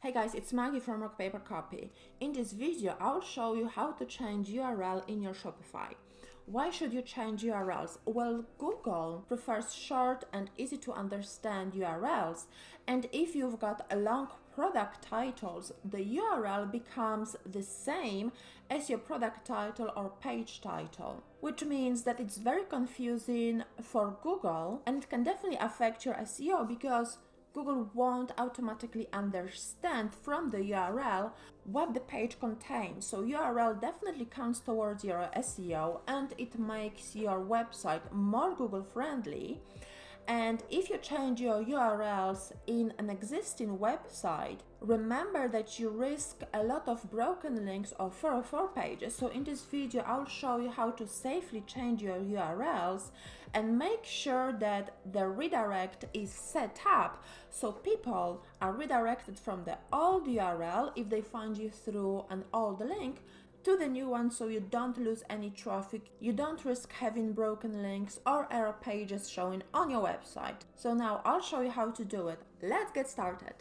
Hey guys, it's Maggie from Rock Paper Copy. In this video, I'll show you how to change URL in your Shopify. Why should you change URLs? Well, Google prefers short and easy to understand URLs, and if you've got a long product titles, the URL becomes the same as your product title or page title, which means that it's very confusing for Google and it can definitely affect your SEO because Google won't automatically understand from the URL what the page contains. So URL definitely counts towards your SEO and it makes your website more Google friendly. And if you change your URLs in an existing website, remember that you risk a lot of broken links or 404 pages. So in this video, I'll show you how to safely change your URLs and make sure that the redirect is set up so people are redirected from the old URL if they find you through an old link to the new one, so you don't lose any traffic, you don't risk having broken links or error pages showing on your website. So now I'll show you how to do it. Let's get started.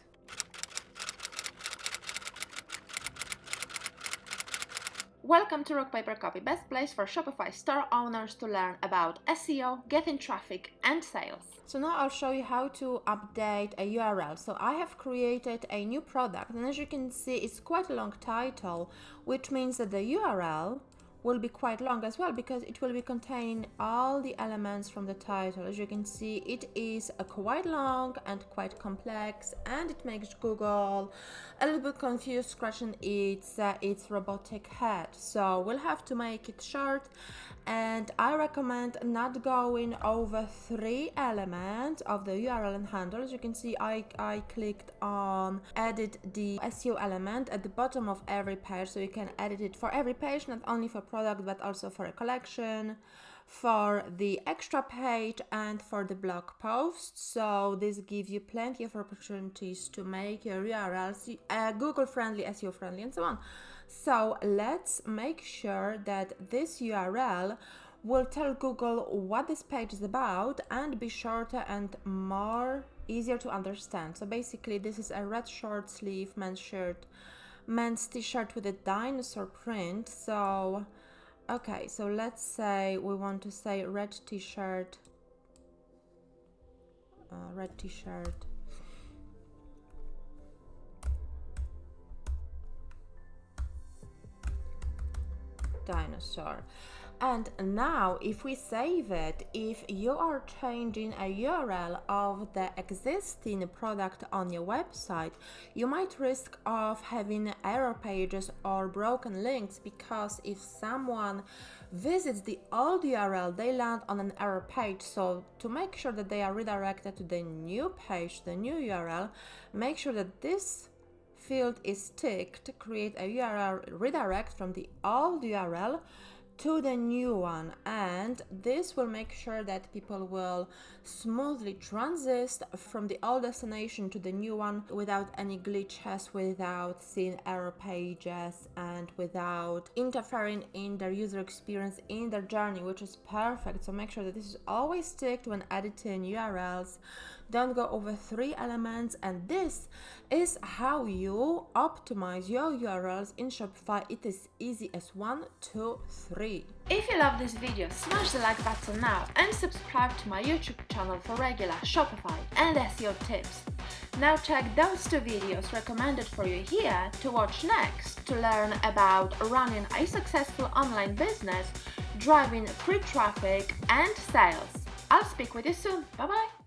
Welcome to Rock Paper Copy, best place for Shopify store owners to learn about SEO, getting traffic and sales. So now I'll show you how to update a URL. So I have created a new product, and as you can see, it's quite a long title, which means that the URL will be quite long as well because it will be containing all the elements from the title. As you can see, it is quite long and quite complex, and it makes Google a little bit confused, scratching its robotic head. So we'll have to make it short, and I recommend not going over 3 elements of the URL and handle. As you can see, I clicked on edit the SEO element at the bottom of every page, so you can edit it for every page, not only for product but also for a collection, for the extra page and for the blog post. So this gives you plenty of opportunities to make your URLs Google friendly, SEO friendly, and so on. So let's make sure that this URL will tell Google what this page is about and be shorter and more easier to understand. So basically this is a red short sleeve men's t-shirt with a dinosaur print. So okay, so let's say we want to say red t-shirt, dinosaur. And now if we save it, if you are changing a URL of the existing product on your website, you might risk of having error pages or broken links, because if someone visits the old URL, they land on an error page. So to make sure that they are redirected to the new page, the new URL, make sure that this field is ticked to create a URL redirect from the old URL to the new one, and this will make sure that people will smoothly transit from the old destination to the new one without any glitches, without seeing error pages, and without interfering in their user experience, in their journey, which is perfect. So make sure that this is always ticked when editing URLs. Don't go over 3 elements, and this is how you optimize your URLs in Shopify. It is easy as 1, 2, 3. If you love this video, smash the like button now and subscribe to my YouTube channel for regular Shopify and SEO tips. Now check those 2 videos recommended for you here to watch next to learn about running a successful online business, driving free traffic and sales. I'll speak with you soon. Bye bye.